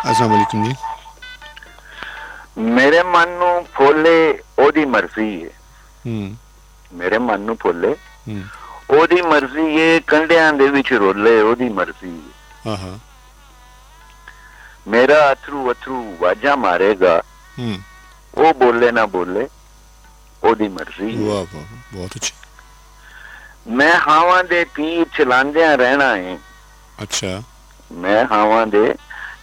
अस्सलाम वालेकुम जी। ਮੇਰੇ ਮਨ ਨੂੰ ਫੋਲੇ ਉਹਦੀ ਮਰਜ਼ੀ ਏ। ਮੇਰੇ ਮਨ ਨੂੰ ਫੋਲੇ ਉਹਦੀ ਮਰਜ਼ੀ ਏ, ਕੰਢਿਆਂ ਦੇ ਵਿੱਚ ਰੋਲੇ ਉਹਦੀ ਮਰਜ਼ੀ ਏ। ਮੇਰਾ ਅਥਰੂ ਅਥਰੂ ਵਾਜਾਂ ਮਾਰੇਗਾ, ਉਹ ਬੋਲੇ ਨਾ ਬੋਲੇ ਉਹਦੀ ਮਰਜ਼ੀ ਏ। ਵਾਹ ਵਾਹ, ਬਹੁਤ ਅੱਛਾ। ਮੈਂ ਹਾਵਾਂ ਦੇ ਤੀਰ ਚਲਾਉਂਦਿਆਂ ਰਹਿਣਾ ਏ। ਅੱਛਾ। ਮੈਂ ਹਾਵਾਂ ਦੇ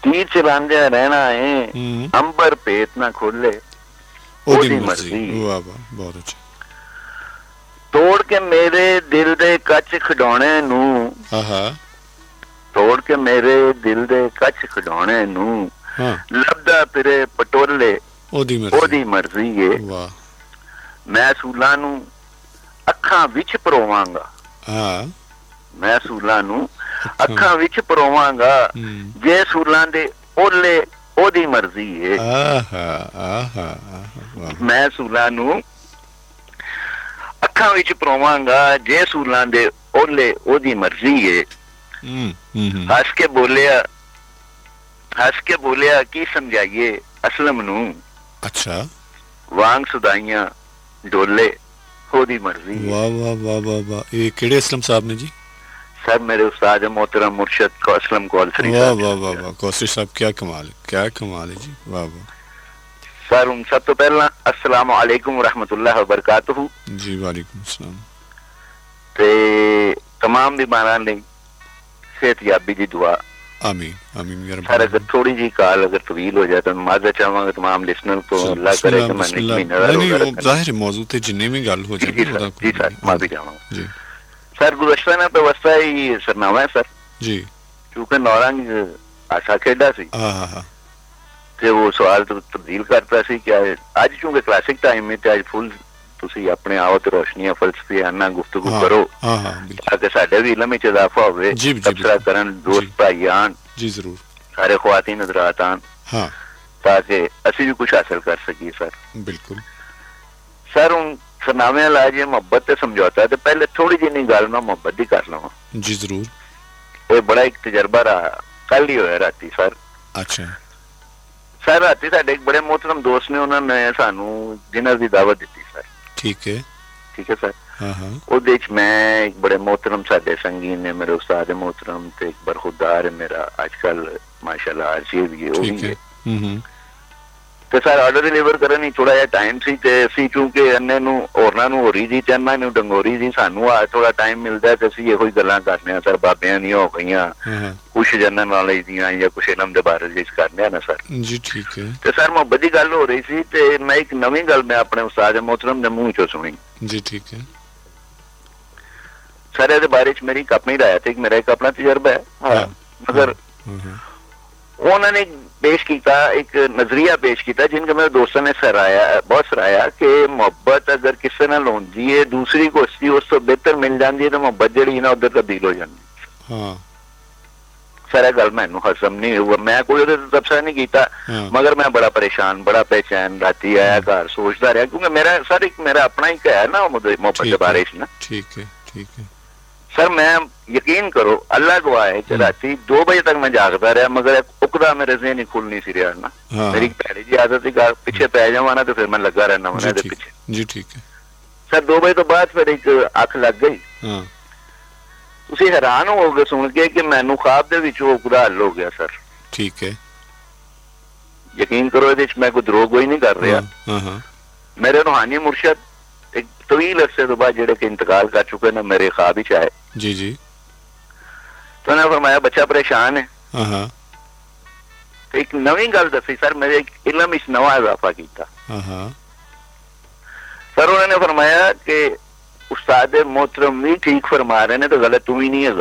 ਤੀਰ ਚਲਾਉਂਦਿਆਂ ਰਹਿਣਾ ਏ, ਅੰਬਰ ਭੇਤ ਨਾ ਖੋਲੇ ਉਹਦੀ ਮਰਜ਼ੀ। ਵਾਹ ਵਾਹ, ਬਹੁਤ ਅੱਛਾ। ਤੋੜ ਕੇ ਮੇਰੇ ਦਿਲ ਦੇ ਕੱਚ ਖਿਡੌਣੇ ਨੂੰ, ਤੋੜ ਕੇ ਮੇਰੇ ਦਿਲ ਦੇ ਕੱਚ ਖਿਡੌਣੇ ਨੂੰ ਲੱਭਦਾ ਫਿਰੇ ਪਟੋਲੇ ਉਹਦੀ ਮਰਜ਼ੀ ਏ। ਮੈਂ ਸੂਲਾਂ ਨੂੰ ਅੱਖਾਂ ਵਿੱਚ ਪਰੋਵਾਂਗਾ, ਮੈਂ ਸੂਲਾਂ ਨੂੰ ਅੱਖਾਂ ਵਿੱਚ ਪਰੋਵਾਂਗਾ, ਜੇ ਸੂਲਾਂ ਦੇ ਓਲੇ ਉਹਦੀ ਮਰਜ਼ੀ ਏ। ਮੈਂ ਸੂਲਾਂ ਨੂੰ ਅੱਖਾਂ ਵਿੱਚ ਪਰੋਵਾਂਗਾ, ਜੇ ਸੂਲਾਂ ਦੇ ਓਲੇ ਉਹਦੀ ਮਰਜ਼ੀ ਏ। ਹੱਸ ਕੇ ਬੋਲਿਆ, ਹੱਸ ਕੇ ਬੋਲਿਆ ਕੀ ਸਮਝਾਈਏ ਅਸਲਮ ਨੂੰ। ਅੱਛਾ। ਵਾਂਗ ਸੁਦਾਈਆਂ ਡੋਲੇ ਉਹਦੀ ਮਰਜ਼ੀ। ਵਾਹ ਵਾਹ ਵਾਹ ਵਾਹ ਵਾਹ, ਇਹ ਕਿਹੜੇ ਅਸਲਮ ਸਾਹਿਬ ਨੇ ਜੀ? सर मेरे उस्ताद मोहतरम मुर्शद असलम कौसरी। वाह वाह वाह वाह, कौसरी साहब क्या कमाल है, क्या कमाल है जी, वाह वाह। सर सब तो पहला अस्सलाम वालेकुम रहमतुल्लाह व बरकातहू जी। वालेकुम अस्सलाम। ते तमाम बीमारां लई सेहतयाबी दी दुआ। आमीन आमीन या रब। सर अगर थोड़ी जी कॉल अगर तवील हो जाए तो माजरत चाहांगा तमाम लिसनर को, अल्लाह करे कि मैं नहीं जाहिर है मौजूद ते जिन्ने भी गल हो जाए जी सर माफी चाहांगा जी। सर गुज़श्ता ने व्यवस्था ही सरनामा है सर जी, क्योंकि नौरंग आशा खेड़ा सी ते वो सवाल तब्दील करता सी क्या आज चूंकि क्लासिक टाइम में आज फुल तुसी अपने आओ ते रोशनियां फलसफियाना गुफ्तगू करो ताकि साडे भी इल्म विच इजाफा होवे, तबसरा करन दोस्त भाई आन जी, जरूर सारे ख्वातीन हज़रात आन ताकि असी भी कुछ हासिल कर सकी। सर बिल्कुल सर हूं सरनामे ला जे मुहब्बत ते समझौता है, तो पहले थोड़ी जी गल मैं मुहब्बत की कर लवा जी जरूर। ये बड़ा एक तजर्बा रहा, कल ही होया राती सर। अच्छा सर, राती साडे एक बड़े मोहतरम दोस्त ने उन्होंने सानू डिनर की दावत दी सर। ठीक है, ठीक है सर। ਉਹਦੇ ਵਿੱਚ ਮੈਂ ਇੱਕ ਬੜੇ मोहतरम साडे संगी ने मेरे उस्ताद मोहतरम ते एक बरखुरदार है मेरा आजकल माशाल्लाह आरजे भी है, वो भी है ਤੇ ਸਰ ਆਰਡਰ ਡਿਲੀਵਰ ਕਰਨ ਹੀ ਥੋੜਾ ਜਿਹਾ ਟਾਈਮ ਸੀ ਤੇ ਅਸੀਂ ਕਿਉਂਕਿ ਅੰਨੇ ਨੂੰ ਹੋਰਨਾਂ ਨੂੰ ਹੋ ਰਹੀ ਸੀ ਤੇ ਅੰਨਾਂ ਨੂੰ ਡੰਗੋਰੀ ਸੀ, ਸਾਨੂੰ ਆ ਥੋੜਾ ਟਾਈਮ ਮਿਲਦਾ ਤੇ ਅਸੀਂ ਇਹੋ ਹੀ ਗੱਲਾਂ ਕਰਨੇ ਆ ਸਰ, ਬਾਬਿਆਂ ਦੀਆਂ ਹੋ ਗਈਆਂ ਕੁਛ ਜਨਰਲ ਨੌਲੇਜ ਦੀਆਂ ਜਾਂ ਕੁਛ ਇਲਮ ਦੇ ਬਾਰੇ ਵਿੱਚ ਕਰਨੇ ਆ ਨਾ ਸਰ ਜੀ। ਠੀਕ ਹੈ। ਤੇ ਸਰ ਮੁਹੱਬਤ ਦੀ ਗੱਲ ਹੋ ਰਹੀ ਸੀ ਤੇ ਮੈਂ ਇੱਕ ਨਵੀਂ ਗੱਲ ਮੈਂ ਆਪਣੇ ਉਸਤਾਦ मोहतरम ਦੇ ਮੂੰਹ ਚੋਂ ਸੁਣੀ ਜੀ। ਠੀਕ ਹੈ ਸਰ, ਇਹਦੇ ਬਾਰੇ ਚ ਮੇਰੀ ਇੱਕ ਆਪਣੀ ਰਾਇ ਤੇ ਮੇਰਾ ਇੱਕ ਆਪਣਾ ਤਜਰਬਾ ਹੈ, ਮਗਰ उन्होंने पेश किया एक नजरिया पेश किया जिनका मेरे दोस्तों ने सराहया, बहुत सराहया कि मुहब्बत अगर किसी नाल होंदी है दूसरी को उस तो बेहतर मिल जाती है तो मुहब्बत जी ना उधर तब्दील हो जाती। सर गल मैनू हजम नहीं हुआ, मैं कोई तबसरा नहीं किया, मगर मैं बड़ा परेशान बड़ा बेचैन राती आया घर सोचता रहा, क्योंकि मेरा सर एक मेरा अपना ही है ना मुहब्बत के बारे ना। ठीक है, ठीक है सर। मैं यकीन करो अल्लाह गवाह है कि राती 2 बजे तक मैं जागता रहा, मगर उकदा मेरे ज़हन ही खुल नहीं सी रहा ना। मेरी भैड़ी जी आदत है पीछे पै जावा ना तो फिर मैं लगा रहना मैं पीछे जी। ठीक है सर। 2 बजे तो बाद फिर एक अख लग गई। तुसी हैरान होगे सुन के कि मैनू ख्वाब दे विच उकदा हल हो गया सर। ठीक है, यकीन करो इहदे च मैं कोई द्रोह नहीं कर रहा। मेरे रूहानी मुर्शद एक तवील अरसे तो बाद जेड़े कि इंतकाल कर चुके ना मेरे ख्वाब विच आए जी जी। तो उन्होंने फरमाया बच्चा परेशान है, एक नवी गल दसी सर, मेरे इलम विच नवा इजाफा किया सर। उन्होंने फरमाया कि उस्ताद मोहतरम भी ठीक फरमा रहे ने तो गलत तू ही नहीं है।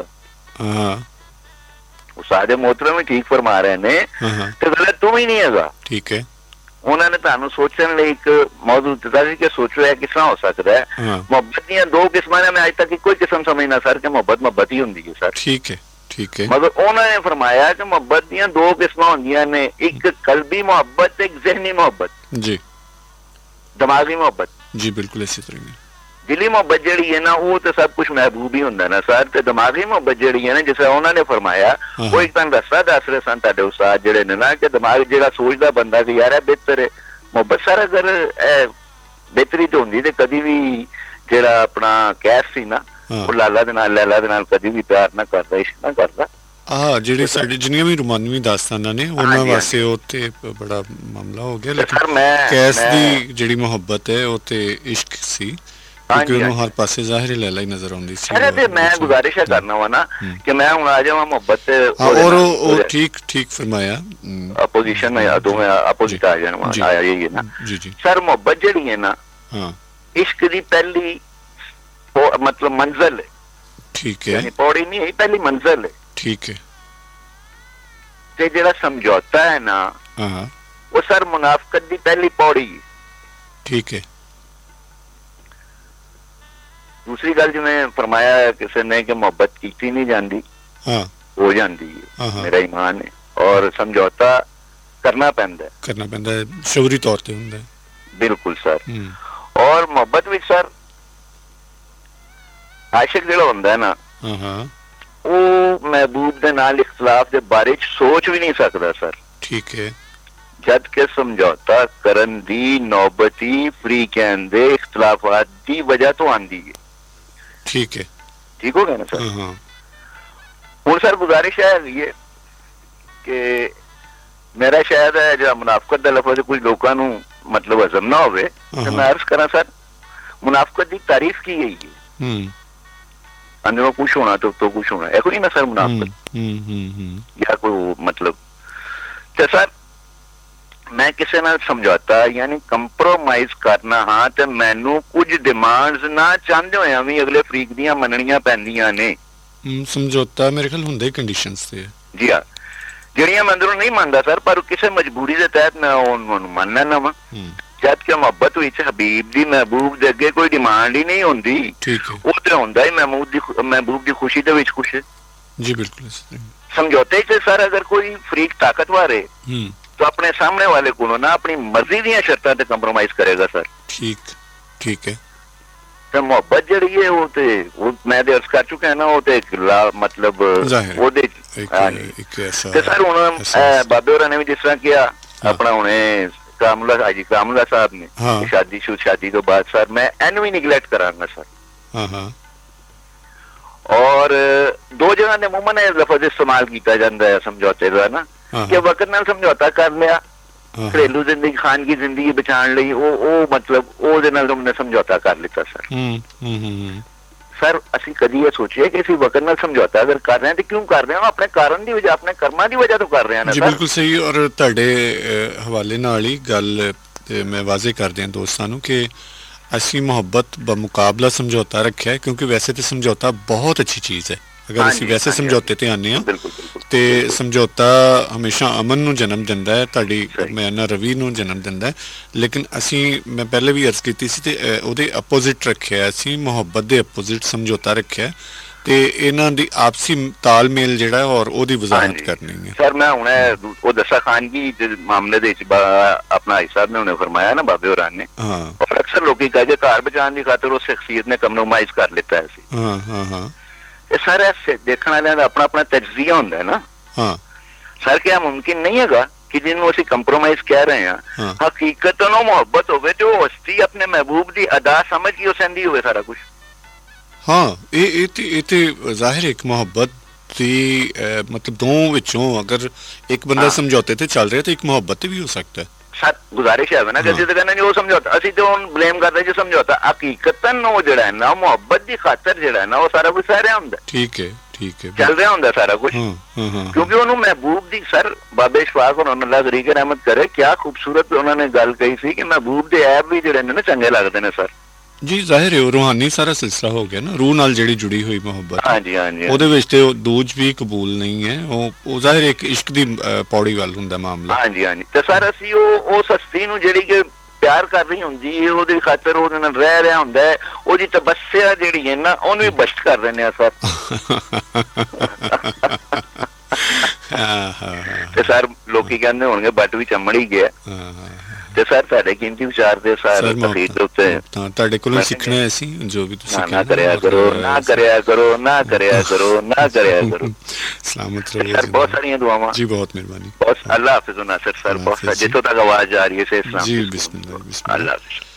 उस्ताद मोहतरम भी ठीक फरमा रहे ने तो गलत तू ही नहीं है। ठीक है। उन्होंने तुहानू सोचने लिए एक मौजू दिता सी कि सोचो है किस तरह हो सकता है। मुहब्बत दी 2 किस्मां ने, मैं आज तक कोई किस्म समझना सर कि मुहब्बत ही होंदी है सर। ठीक है, ठीक है। मगर उन्होंने फरमाया कि मुहब्बत दी 2 किस्मां होंदियां ने, एक कल्बी मुहब्बत एक ज़हनी मुहब्बत जी, दिमागी मुहब्बत जी। बिल्कुल इसी तरह दिली मोहब्बत ਜਿਹੜੀ ਹੈ ਨਾ ਉਹ ਤੇ ਸਭ ਕੁਝ ਮਹਿਬੂਬ ਹੀ ਹੁੰਦਾ ਨਾ ਸਰ ਤੇ ਦਿਮਾਗੀ ਮੁਹੱਬਤ ਜਿਹੜੀ ਹੈ ਨਾ ਜਿਵੇਂ ਉਹਨਾਂ ਨੇ ਫਰਮਾਇਆ ਉਹ ਇੱਕ ਤਾਂ ਰਸਤਾ ਦੱਸ ਰਹੇ ਸਨ ਤੁਹਾਡੇ ਉਸਤਾਦ ਜਿਹੜੇ ਨੇ ਨਾ ਕਿ ਦਿਮਾਗ ਜਿਹੜਾ ਸੋਚਦਾ ਬੰਦਾ ਕਿ ਯਾਰ ਇਹ ਬਿਹਤਰ ਹੈ ਮੁਹੱਬਤ ਸਰ ਅਗਰ ਬਿਹਤਰੀ ਤੇ ਹੁੰਦੀ ਤੇ ਕਦੀ ਵੀ ਜਿਹੜਾ ਆਪਣਾ ਕੈਫ ਸੀ ਨਾ ਉਹ ਲਾਲਾ ਦੇ ਨਾਲ ਲੈਲਾ ਦੇ ਨਾਲ ਕਦੀ ਵੀ ਪਿਆਰ ਨਾ ਕਰਦਾ ਇਸ਼ਕ ਨਾ ਕਰਦਾ ਜਿਹੜੇ ਸਾਡੇ ਜਿੰਨੀਆਂ ਵੀ ਰੋਮਾਨਵੀ ਦਾਸਤਾਨਾਂ ਨੇ ਉਹਨਾਂ ਵਾਸਤੇ ਉਹ ਤੇ ਬੜਾ ਮਾਮਲਾ ਹੋ ਗਿਆ ਲੇਕਿਨ ਕੈਸ ਦੀ ਜਿਹੜੀ ਮੁਹੱਬਤ ਹੈ ਉਹ ਤੇ ਇਸ਼ਕ ਸੀ ਕਿਉਂਕਿ ਉਹਨੂੰ ਹਰ ਪਾਸੇ ਜ਼ਾਹਿਰ ਲੈਲਾ ਹੀ ਨਜ਼ਰ ਆਉਂਦੀ ਸੀ ਅਰੇ ਤੇ ਮੈਂ ਗੁਜ਼ਾਰਿਸ਼ ਕਰਨਾ ਵਾ ਨਾ ਕਿ ਮੈਂ ਹੁਣ ਆ ਜਾਵਾਂ ਮੁਹੱਬਤ ਤੇ ਔਰ ਉਹ ਠੀਕ ਫਰਮਾਇਆ ਅਪੋਜੀਸ਼ਨ में ਦੋਵੇਂ ਆਪੋਜ਼ਿਟ ਆ ਜਾਣ ਆਇਆ ਇਹ ਨਾ ਜੀ ਜੀ ਸਰ ਮੁਹੱਬਤ ਜਿਹੜੀ ਹੈ ਨਾ ਇਸ਼ਕ ਦੀ ਪਹਿਲੀ मतलब मंजिल है ठीक है पौड़ी नहीं है पहली मंजिल है ठीक है ते जेड़ा समझौता है ना वो सर मुनाफकत दी पहली पौड़ी है ठीक है दूसरी गल जिवें फरमाया किसी ने कि मोहब्बत कीती नहीं जाती हो जाती है मेरा ईमान है और समझौता करना पैंदा है शौरी तौर पे हुंदा है बिल्कुल सर और मोहब्बत विच सर आशिक ਜਿਹੜਾ ਹੁੰਦਾ ਹੈ ਨਾ ਉਹ ਮਹਿਬੂਬ ਦੇ ਨਾਲ ਇਖਤਲਾਫ ਦੇ ਬਾਰੇ ਚ ਸੋਚ ਵੀ ਨਹੀਂ ਸਕਦਾ ਸਰ ਠੀਕ ਹੈ ਜਦ ਕਿ ਸਮਝੌਤਾ ਕਰਨ ਦੀ ਨੌਬਤੀ ਫਰੀ ਕਹਿੰਦੇ ਇਖਤਲਾਫਾਤ ਦੀ ਵਜ੍ਹਾ ਤੋਂ ਆਂਦੀ ਹੈ ਠੀਕ ਹੈ ਠੀਕ ਹੋ ਗਿਆ ਨਾ ਸਰ ਹੁਣ ਸਰ ਗੁਜ਼ਾਰਿਸ਼ ਹੈ ਇਹ ਕਿ ਮੇਰਾ ਸ਼ਾਇਦ ਹੈ ਜਿਹੜਾ ਮੁਨਾਫਕਤ ਦਾ ਲਫ਼ਜ਼ ਕੁਝ ਲੋਕਾਂ ਨੂੰ ਮਤਲਬ ਹਜ਼ਮ ਨਾ ਹੋਵੇ ਤੇ ਮੈਂ ਅਰਜ਼ ਕਰਾਂ ਸਰ ਮੁਨਾਫਕਤ ਦੀ ਤਾਰੀਫ ਕੀ ਗਈ ਹੈ अंदरों कुछ होना तो कुछ होना ऐसा ही ना सर मुनाफकत या कोई मतलब तो सर मैं किसी नाल समझौता यानी कंप्रोमाइज करना हाँ ते मैनू कुछ डिमांड्स ना चाहते होया भी अगले फरीक दियां मननियां पैंदियां ने समझौता मेरे ख्याल हुंदे कंडीशंस ते जी हाँ ਜਿਹੜੀਆਂ ਮੈਂ ਅੰਦਰੋਂ ਨਹੀਂ ਮੰਨਦਾ ਸਰ ਪਰ ਕਿਸੇ ਮਜਬੂਰੀ ਦੇ ਤਹਿਤ ਮੈਂ ਉਹਨੂੰ ਮੰਨਣਾ ਨਾ ਵਾ ਜਦ ਕਿ ਮੁਹੱਬਤ ਵਿੱਚ ਹਬੀਬ ਦੀ ਮਹਿਬੂਬ ਦੇ ਅੱਗੇ ਕੋਈ ਡਿਮਾਂਡ ਹੀ ਨਹੀਂ ਹੁੰਦੀ ਉਹ ਤੇ ਹੁੰਦਾ ਹੀ ਮਹਿਬੂਬ ਦੀ ਖੁਸ਼ੀ ਦੇ ਵਿੱਚ ਖੁਸ਼ ਜੀ ਬਿਲਕੁਲ ਸਮਝੌਤੇ ਚ ਸਰ ਅਗਰ ਕੋਈ ਫਰੀਕ ਤਾਕਤਵਰ ਹੈ तो अपने सामने वाले को ना अपनी मर्जी दी शर्तां ते कंप्रोमाइज करेगा सर ठीक है तो मोहब्बत जड़ी है वो मैं दे अर्ज कर चुका है ना वो ते मतलब ओदे ते सर हुन बाबे होरां ने भी जिस तरह किया अपना हुणे कामुला साहब ने शादी तो बाद सर मैं एनू ही निगलेक्ट करांगा सर और दो जगह ने मुमन लफज इस्तेमाल किया जाता है समझौते का ना कि वक्त नाल समझौता कर लिया घरेलू जिंदगी खानगी जिंदगी बचाने ਲਈ ਉਹ मतलब ਉਹਦੇ ਨਾਲ हमने समझौता कर लिया सर सर ਅਸੀਂ ਕਦੀ ਇਹ ਸੋਚਿਆ ਕਿ ਅਸੀਂ ਵਕਤ ਨਾਲ ਸਮਝੌਤਾ ਅਗਰ ਕਰ ਰਹੇ ਹਾਂ ਤੇ ਕਿਉਂ ਕਰ ਰਹੇ ਹਾਂ ਆਪਣੇ ਕਾਰਨ ਦੀ ਵਜ੍ਹਾ ਆਪਣੇ ਕਰਮਾਂ ਦੀ ਵਜ੍ਹਾ ਤੋਂ ਕਰ ਰਹੇ ਹਾਂ ਨਾ ਜੀ ਬਿਲਕੁਲ ਸਹੀ ਔਰ ਤੁਹਾਡੇ ਹਵਾਲੇ ਨਾਲ ਹੀ ਗੱਲ ਮੈਂ ਵਾਜ਼ਿਹ ਕਰ ਦਿਆਂ ਦੋਸਤਾਂ ਨੂੰ ਕਿ ਅਸੀਂ ਮੁਹੱਬਤ ਬਮੁਕਾਬਲਾ ਸਮਝੌਤਾ ਰੱਖਿਆ ਕਿਉਂਕਿ ਵੈਸੇ ਤੇ ਸਮਝੌਤਾ ਬਹੁਤ ਅੱਛੀ ਚੀਜ਼ ਹੈ ਅਗਰ ਅਸੀਂ ਵੈਸੇ ਸਮਝੌਤੇ ਤੇ ਆਨੇ ਆ ਤੇ ਸਮਝੌਤਾ ਹਮੇਸ਼ਾ ਅਮਨ ਨੂੰ ਜਨਮ ਦਿੰਦਾ ਹੈ ਤੁਹਾਡੀ ਮਿਆਨਾ ਰਵੀ ਨੂੰ ਜਨਮ ਦਿੰਦਾ ਹੈ ਲੇਕਿਨ ਅਸੀਂ ਮੈਂ ਪਹਿਲੇ ਵੀ ਅਰਜ਼ ਕੀਤੀ ਸੀ ਤੇ ਉਹਦੇ ਆਪੋਜ਼ਿਟ ਰੱਖਿਆ ਅਸੀਂ ਮੁਹੱਬਤ ਦੇ ਆਪੋਜ਼ਿਟ ਸਮਝੌਤਾ ਰੱਖਿਆ ਤੇ ਇਹਨਾਂ ਦੀ ਆਪਸੀ ਤਾਲਮੇਲ ਜਿਹੜਾ ਔਰ ਉਹਦੀ ਵਜ਼ਾਹਤ ਕਰਨੀ ਹੈ ਸਰ ਮੈਂ ਹੁਣ ਉਹ ਦਸਾ ਖਾਨਗੀ ਦੇ ਮਾਮਲੇ ਦੇ ਵਿੱਚ ਆਪਣਾ ਭਾਈ ਸਾਹਿਬ ਨੇ ਉਹਨੇ ਫਰਮਾਇਆ ਨਾ ਬਾਬੇ ਹੋਰਾਂ ਨੇ ਔਰ ਅਕਸਰ ਲੋਕੀ ਕਹਿੰਦੇ ਘਰ ਬਚਾਉਣ ਦੀ ਖਾਤਰ ਉਹ ਸ਼ਖਸੀਅਤ ਨੇ ਕੰਪਰੋਮਾਈਜ਼ ਕਰ ਲਿੱਤਾ ਹੈ ਸੀ ਇਹ ਸਾਰਾ ਦੇਖਣ ਵਾਲਿਆਂ ਦਾ ਆਪਣਾ ਆਪਣਾ ਤਜਜ਼ੀਆ ਹੁੰਦਾ ਹੈ ਨਾ ਸਰ ਕਿਆ ਮੁਮਕਿਨ ਨਹੀਂ ਹੈਗਾ ਕਿ ਜਿਹਨੂੰ ਅਸੀਂ ਕੰਪਰੋਮਾਈਜ਼ ਕਹਿ ਰਹੇ ਹਾਂ ਹਕੀਕਤਨ ਉਹ ਮੁਹੱਬਤ ਹੋਵੇ ਜੋ ਹਸਤੀ ਆਪਣੇ ਮਹਿਬੂਬ ਦੀ ਅਦਾ ਸਮਝ ਕੇ ਉਹ ਸਹਿੰਦੀ ਹੋਵੇ ਸਾਰਾ ਕੁਝ ਇਹ ਤੇ ਜ਼ਾਹਿਰ ਇੱਕ ਮੁਹੱਬਤ ਦੀ ਮਤਲਬ ਦੋ ਵਿੱਚੋਂ ਅਗਰ ਇੱਕ ਬੰਦਾ ਸਮਝੌਤੇ ਤੇ ਚੱਲ ਰਿਹਾ ਤਾਂ ਇੱਕ ਮੁਹੱਬਤ ਤੇ ਵੀ ਹੋ ਸਕਦਾ ਹੈ ਸਰ ਗੁਜ਼ਾਰਿਸ਼ ਹੈ ਨਾ ਕਿ ਅਸੀਂ ਤਾਂ ਕਹਿੰਦੇ ਨਹੀਂ ਉਹ ਸਮਝੌਤਾ ਅਸੀਂ ਤੇ ਹੁਣ ਬਲੇਮ ਕਰਦੇ ਜੋ ਸਮਝੌਤਾ ਹਕੀਕਤਨ ਉਹ ਜਿਹੜਾ ਹੈ ਨਾ ਮੁਹੱਬਤ ਦੀ ਖਾਤਰ ਜਿਹੜਾ ਹੈ ਨਾ ਉਹ ਸਾਰਾ ਕੁਝ ਸਹਿ ਰਿਹਾ ਹੁੰਦਾ ਠੀਕ ਹੈ ਚੱਲ ਰਿਹਾ ਹੁੰਦਾ ਸਾਰਾ ਕੁਝ ਕਿਉਂਕਿ ਉਹਨੂੰ ਮਹਿਬੂਬ ਦੀ ਸਰ ਬਾਬੇ ਇਸ਼ਫਾਕ ਉਹਨਾਂ ਅੱਲਾਹ ਗਰੀਕ ਰਹਿਮਤ ਕਰੇ ਕਿਆ ਖੂਬਸੂਰਤ ਉਹਨਾਂ ਨੇ ਗੱਲ ਕਹੀ ਸੀ ਕਿ ਮਹਿਬੂਬ ਦੇ ਐਬ ਵੀ ਜਿਹੜੇ ਨੇ ਨਾ ਚੰਗੇ ਲੱਗਦੇ ਨੇ ਸਰ ਜੀ ਜ਼ਾਹਿਰ ਹੈ ਰੂਹਾਨੀ ਸਾਰਾ ਸਿਲਸਿਲਾ ਹੋ ਗਿਆ ਨਾ ਰੂਹ ਨਾਲ ਜਿਹੜੀ ਜੁੜੀ ਹੋਈ ਮੁਹੱਬਤ ਹਾਂਜੀ ਉਹਦੇ ਵਿੱਚ ਤੇ ਦੂਜ ਵੀ ਕਬੂਲ ਨਹੀਂ ਹੈ ਉਹ ਜ਼ਾਹਿਰ ਇੱਕ ਇਸ਼ਕ ਦੀ ਪੌੜੀ ਵੱਲ ਹੁੰਦਾ ਮਾਮਲਾ ਹਾਂਜੀ ਤੇ ਸਰ ਅਸੀਂ ਉਹ ਹਸਤੀ ਨੂੰ ਜਿਹੜੀ ਕਿ ਪਿਆਰ ਕਰ ਰਹੀ ਹੁੰਦੀ ਹੈ ਉਹਦੀ ਖਾਤਰ ਉਹਦੇ ਨਾਲ ਰਹਿ ਰਿਹਾ ਹੁੰਦਾ ਹੈ ਉਹਦੀ ਤਬੱਸਿਆ ਜਿਹੜੀ ਹੈ ਨਾ ਉਹਨੂੰ ਵੀ ਬਸ਼ਟ ਕਰ ਦਿੰਦੇ ਆ ਸਰ ਤੇ ਸਰ ਲੋਕੀ ਕਹਿੰਦੇ ਹੋਣਗੇ ਬੱਟ ਵੀ ਚੰਮੜ ਹੀ ਗਿਆ ਤੇ ਸਰ ਤੁਹਾਡੇ ਕੀਮਤੀ ਵਿਚਾਰ ਦੇ ਸਰ ਤਫੀਕ ਦੇ ਉੱਤੇ ਤਾਂ ਤੁਹਾਡੇ ਕੋਲੋਂ ਸਿੱਖਣਾ ਹੈ ਅਸੀਂ ਜੋ ਵੀ ਤੁਸੀਂ ਨਾ ਕਰਿਆ ਕਰੋ, ਨਾ ਕਰਿਆ ਕਰੋ, ਨਾ ਕਰਿਆ ਕਰੋ, ਨਾ ਕਰਿਆ ਕਰੋ। ਸਲਾਮਤ ਰਹੋ ਸਰ ਬਹੁਤ ਸਾਰੀਆਂ ਦੁਆਵਾਂ ਜੀ, ਬਹੁਤ ਮਿਹਰਬਾਨੀ, ਬਹੁਤ। ਅੱਲਾਹ हाफिज नासिर सर, बहुत जितों तक आवाज आ रही है से इस्लाम जी, बिस्मिल्लाह, बिस्मिल्लाह। अल्लाह हाफिज।